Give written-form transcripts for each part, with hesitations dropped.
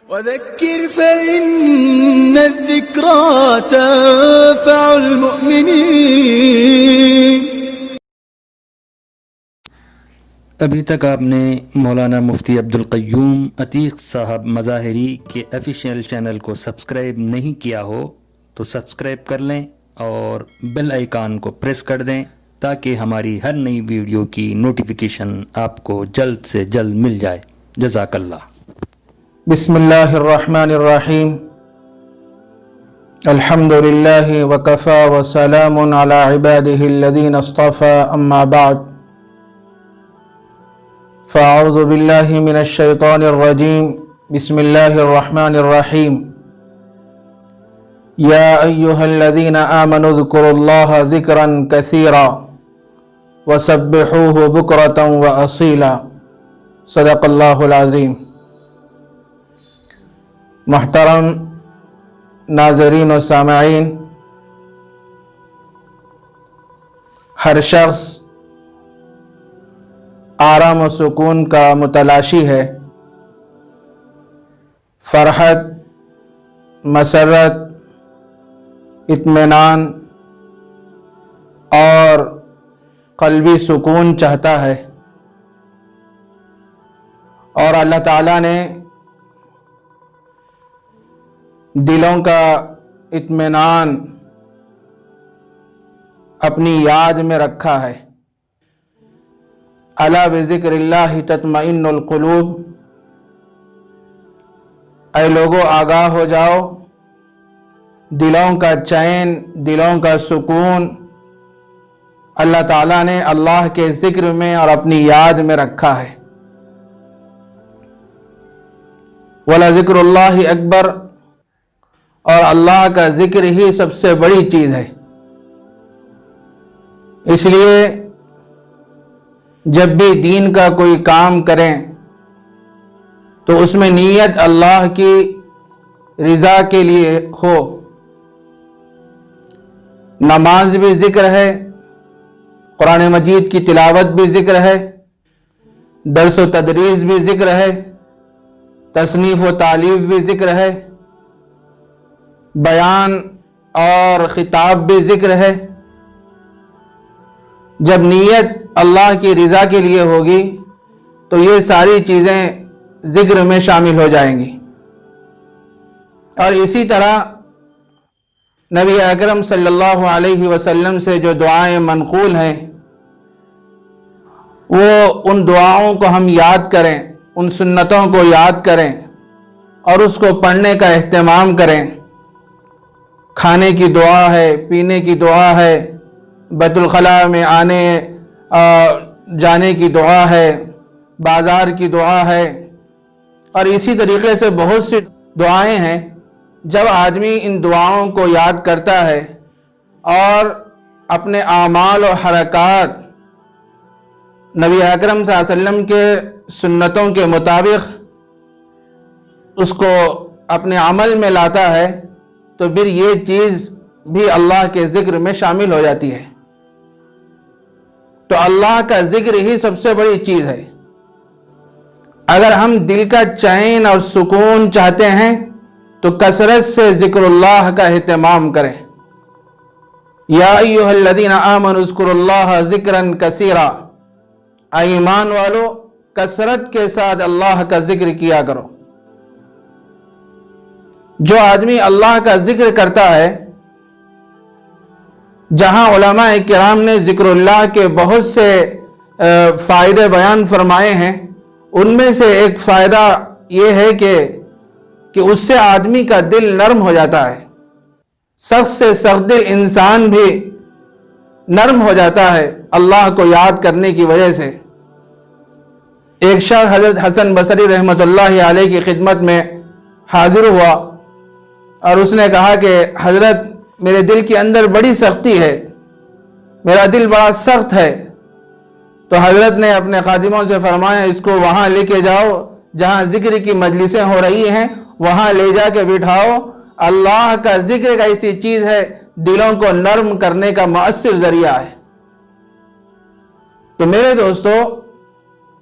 وذكر فإن الذكرى تنفع المؤمنين۔ ابھی تک آپ نے مولانا مفتی عبدالقیوم عتیق صاحب مظاہری کے آفیشیل چینل کو سبسکرائب نہیں کیا ہو تو سبسکرائب کر لیں اور بیل آئیکن کو پریس کر دیں تاکہ ہماری ہر نئی ویڈیو کی نوٹیفیکیشن آپ کو جلد سے جلد مل جائے۔ جزاک اللہ۔ بسم اللہ الرحمن الرحیم۔ الحمد للہ وکفى وسلام علی عباده الذین اصطفى، اما بعد فاعوذ باللہ من الشیطان الرجیم۔ بسم اللہ الرحمن الرحیم۔ یا ایہا الذین آمنوا اذکروا اللہ ذکرا کثیرا وسبحوہ بکرۃ واصیلا۔ صدق اللہ العظیم۔ محترم ناظرین و سامعین، ہر شخص آرام و سکون کا متلاشی ہے۔ فرحت، مسرت، اطمینان اور قلبی سکون چاہتا ہے، اور اللہ تعالیٰ نے دلوں کا اطمینان اپنی یاد میں رکھا ہے۔ الا بذکر اللہ تطمئن القلوب۔ اے لوگو آگاہ ہو جاؤ، دلوں کا چین، دلوں کا سکون اللہ تعالیٰ نے اللہ کے ذکر میں اور اپنی یاد میں رکھا ہے۔ وَلَذِكْرُ اللَّهِ اکبر، اور اللہ کا ذکر ہی سب سے بڑی چیز ہے۔ اس لیے جب بھی دین کا کوئی کام کریں تو اس میں نیت اللہ کی رضا کے لیے ہو۔ نماز بھی ذکر ہے، قرآن مجید کی تلاوت بھی ذکر ہے، درس و تدریس بھی ذکر ہے، تصنیف و تالیف بھی ذکر ہے، بیان اور خطاب بھی ذکر ہے۔ جب نیت اللہ کی رضا کے لیے ہوگی تو یہ ساری چیزیں ذکر میں شامل ہو جائیں گی۔ اور اسی طرح نبی اکرم صلی اللہ علیہ وسلم سے جو دعائیں منقول ہیں، وہ ان دعاؤں کو ہم یاد کریں، ان سنتوں کو یاد کریں اور اس کو پڑھنے کا اہتمام کریں۔ کھانے کی دعا ہے، پینے کی دعا ہے، بیت الخلاء میں آنے جانے کی دعا ہے، بازار کی دعا ہے، اور اسی طریقے سے بہت سی دعائیں ہیں۔ جب آدمی ان دعاؤں کو یاد کرتا ہے اور اپنے اعمال و حرکات نبی اکرم صلی اللہ علیہ وسلم کے سنتوں کے مطابق اس کو اپنے عمل میں لاتا ہے تو پھر یہ چیز بھی اللہ کے ذکر میں شامل ہو جاتی ہے۔ تو اللہ کا ذکر ہی سب سے بڑی چیز ہے۔ اگر ہم دل کا چین اور سکون چاہتے ہیں تو کثرت سے ذکر اللہ کا اہتمام کریں۔ یا ایھا الذین آمنوا اذکروا اللہ ذکرا کثیرا۔ اے ایمان والو، کثرت کے ساتھ اللہ کا ذکر کیا کرو۔ جو آدمی اللہ کا ذکر کرتا ہے، جہاں علماء کرام نے ذکر اللہ کے بہت سے فائدے بیان فرمائے ہیں، ان میں سے ایک فائدہ یہ ہے کہ اس سے آدمی کا دل نرم ہو جاتا ہے۔ سخت سے سخت دل انسان بھی نرم ہو جاتا ہے اللہ کو یاد کرنے کی وجہ سے۔ ایک شخص حضرت حسن بصری رحمۃ اللہ علیہ کی خدمت میں حاضر ہوا اور اس نے کہا کہ حضرت، میرے دل کے اندر بڑی سختی ہے، میرا دل بڑا سخت ہے۔ تو حضرت نے اپنے خادموں سے فرمایا، اس کو وہاں لے کے جاؤ جہاں ذکر کی مجلسیں ہو رہی ہیں، وہاں لے جا کے بٹھاؤ۔ اللہ کا ذکر ایک ایسی چیز ہے دلوں کو نرم کرنے کا مؤثر ذریعہ ہے۔ تو میرے دوستو،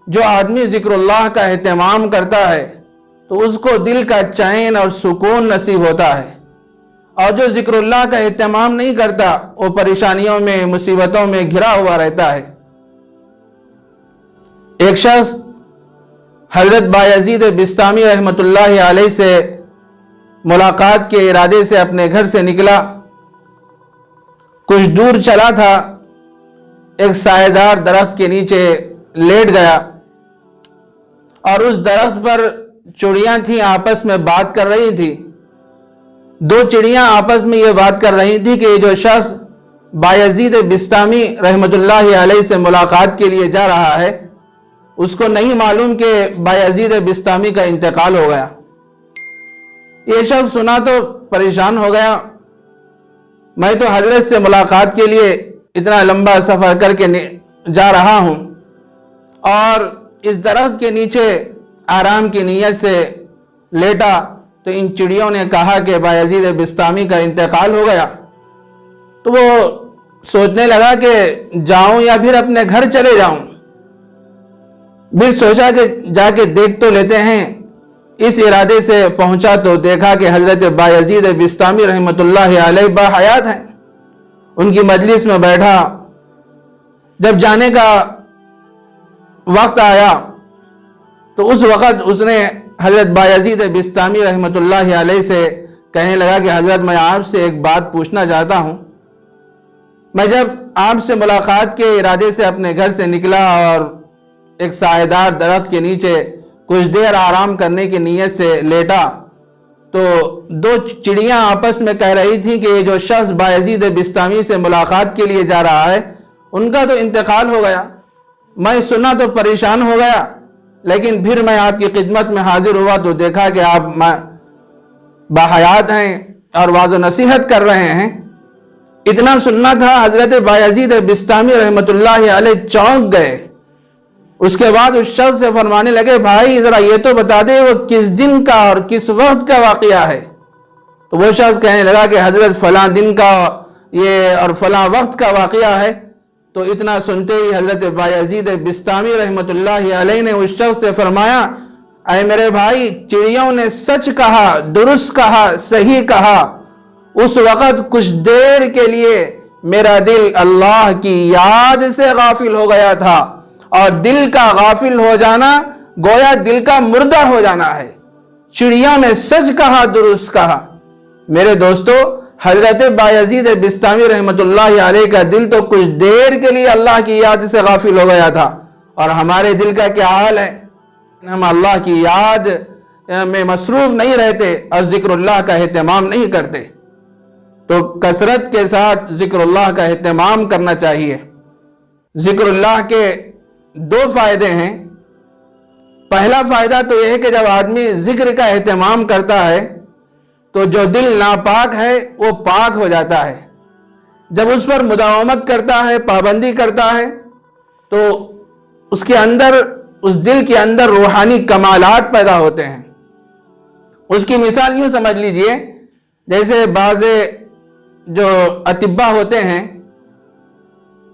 جو آدمی ذکر اللہ کا اہتمام کرتا ہے تو تو اس کو دل کا چین اور سکون نصیب ہوتا ہے، اور جو ذکر اللہ کا اہتمام نہیں کرتا وہ پریشانیوں میں، مصیبتوں میں گھرا ہوا رہتا ہے۔ ایک شخص حضرت بایزید بسطامی رحمۃ اللہ علیہ سے ملاقات کے ارادے سے اپنے گھر سے نکلا، کچھ دور چلا تھا، ایک سایہ دار درخت کے نیچے لیٹ گیا، اور اس درخت پر چڑیاں تھیں، آپس میں بات کر رہی تھی۔ دو چڑیاں آپس میں یہ بات کر رہی تھی کہ جو شخص بایزید بسطامی رحمۃ اللہ علیہ سے ملاقات کے لیے جا رہا ہے، اس کو نہیں معلوم کہ بایزید بسطامی کا انتقال ہو گیا۔ یہ شخص سنا تو پریشان ہو گیا، میں تو حضرت سے ملاقات کے لیے اتنا لمبا سفر کر کے جا رہا ہوں، اور اس درخت کے نیچے آرام کی نیت سے لیٹا تو ان چڑیوں نے کہا کہ بایزید بسطامی کا انتقال ہو گیا۔ تو وہ سوچنے لگا کہ جاؤں یا پھر اپنے گھر چلے جاؤں۔ پھر سوچا کہ جا کے دیکھ تو لیتے ہیں۔ اس ارادے سے پہنچا تو دیکھا کہ حضرت بایزید بسطامی رحمۃ اللہ علیہ باحیات ہیں۔ ان کی مجلس میں بیٹھا، جب جانے کا وقت آیا تو اس وقت اس نے حضرت بایزید بسطامی رحمۃ اللہ علیہ سے کہنے لگا کہ حضرت میں آپ سے ایک بات پوچھنا چاہتا ہوں۔ میں جب آپ سے ملاقات کے ارادے سے اپنے گھر سے نکلا اور ایک سایہ دار درخت کے نیچے کچھ دیر آرام کرنے کی نیت سے لیٹا تو دو چڑیاں آپس میں کہہ رہی تھیں کہ یہ جو شخص بایزید بسطامی سے ملاقات کے لیے جا رہا ہے ان کا تو انتقال ہو گیا۔ میں سنا تو پریشان ہو گیا، لیکن پھر میں آپ کی خدمت میں حاضر ہوا تو دیکھا کہ آپ باحیات ہیں اور واعظ و نصیحت کر رہے ہیں۔ اتنا سننا تھا، حضرت بایزید بسطامی رحمۃ اللہ علیہ چونک گئے۔ اس کے بعد اس شخص سے فرمانے لگے، بھائی ذرا یہ تو بتا دے وہ کس دن کا اور کس وقت کا واقعہ ہے؟ تو وہ شخص کہنے لگا کہ حضرت فلاں دن کا یہ اور فلاں وقت کا واقعہ ہے۔ تو اتنا سنتے ہی حضرت بایزید بسطامی رحمۃ اللہ علیہ نے اس شخص سے فرمایا، اے میرے بھائی، چڑیوں نے سچ کہا، درست کہا، صحیح کہا۔ اس وقت کچھ دیر کے لیے میرا دل اللہ کی یاد سے غافل ہو گیا تھا، اور دل کا غافل ہو جانا گویا دل کا مردہ ہو جانا ہے۔ چڑیوں نے سچ کہا، درست کہا۔ میرے دوستو، حضرت بایزید بسطامی رحمۃ اللہ علیہ کا دل تو کچھ دیر کے لیے اللہ کی یاد سے غافل ہو گیا تھا، اور ہمارے دل کا کیا حال ہے؟ ہم اللہ کی یاد میں مصروف نہیں رہتے اور ذکر اللہ کا اہتمام نہیں کرتے۔ تو کثرت کے ساتھ ذکر اللہ کا اہتمام کرنا چاہیے۔ ذکر اللہ کے دو فائدے ہیں۔ پہلا فائدہ تو یہ ہے کہ جب آدمی ذکر کا اہتمام کرتا ہے تو جو دل ناپاک ہے وہ پاک ہو جاتا ہے۔ جب اس پر مداومت کرتا ہے، پابندی کرتا ہے، تو اس کے اندر، اس دل کے اندر روحانی کمالات پیدا ہوتے ہیں۔ اس کی مثال یوں سمجھ لیجئے، جیسے بعض جو اطباء ہوتے ہیں،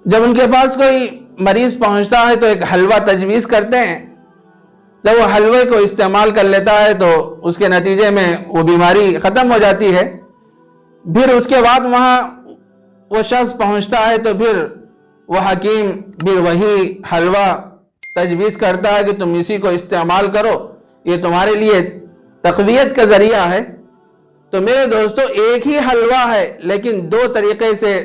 جب ان کے پاس کوئی مریض پہنچتا ہے تو ایک حلوہ تجویز کرتے ہیں۔ جب وہ حلوے کو استعمال کر لیتا ہے تو اس کے نتیجے میں وہ بیماری ختم ہو جاتی ہے۔ پھر اس کے بعد وہاں وہ شخص پہنچتا ہے تو پھر وہ حکیم پھر وہی حلوہ تجویز کرتا ہے کہ تم اسی کو استعمال کرو، یہ تمہارے لیے تقویت کا ذریعہ ہے۔ تو میرے دوستو، ایک ہی حلوہ ہے لیکن دو طریقے سے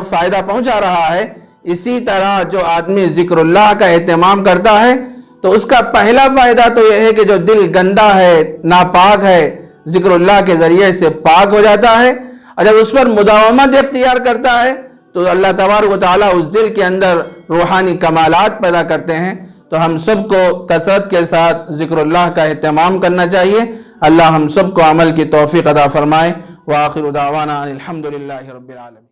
فائدہ پہنچا رہا ہے۔ اسی طرح جو آدمی ذکر اللہ کا اہتمام کرتا ہے تو اس کا پہلا فائدہ تو یہ ہے کہ جو دل گندا ہے، ناپاک ہے، ذکر اللہ کے ذریعے سے پاک ہو جاتا ہے، اور جب اس پر مداومت اختیار کرتا ہے تو اللہ تبارک و تعالیٰ اس دل کے اندر روحانی کمالات پیدا کرتے ہیں۔ تو ہم سب کو کثرت کے ساتھ ذکر اللہ کا اہتمام کرنا چاہیے۔ اللہ ہم سب کو عمل کی توفیق عطا فرمائے۔ وآخر دعوانا الحمدللہ رب العالمین۔